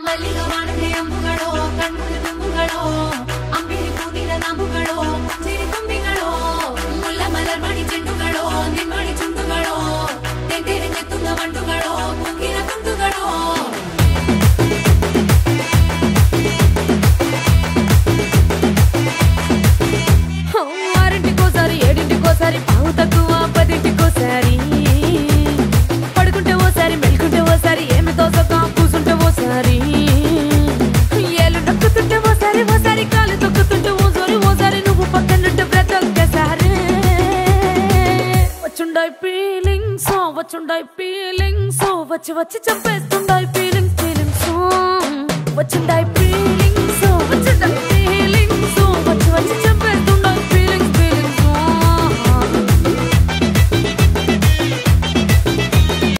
ಮಲ್ಲಿಗೆ ವಾಣದೆ ಅಂಬುಗಳೋ ಕಣ್ಮುಡಿ ತುಂಬುಗಳೋ ಅಂಬಿಳಿ ಪೂನಿನ ನಂಬುಗಳೋ ಸಿರಿ ತುಂಬಿಗಳೋ ಮುಲ್ಲ ಮಲರ್ ಮಣಿ ಚೆಂಡುಗಳೋ ನಿಮ್ಮಣಿ ಚುಂಡುಗಳೋ ತೆಂಟೆರೆ ನೆತ್ತುಂಗ ಮಂಡುಗಳೋ ಮುಗಿನ ತುಂಡುಗಳೋ ఆరింటికోసారి ఏడింటికోసారి పావు తక్కువ పదింటికోసారి పడుకుంటే ఓసారి మెలుకుంటే ఓసారి ఏమి తోసక కూసుంటే ఓసారి ఏలు నొక్కుతుంటే ఓసారి ఓసారి కాలు తొక్కుతుంటే ఓసారి నువ్వు పక్కనుంటే ప్రతి ఒక్కసారి వచ్చుండాయి ఫీలింగ్స్ వచ్చి వచ్చి చంపేస్తుండాయి ఫీలింగ్స్ వచ్చుండాయి ఫీలింగ్స్ వచ్చుండాయి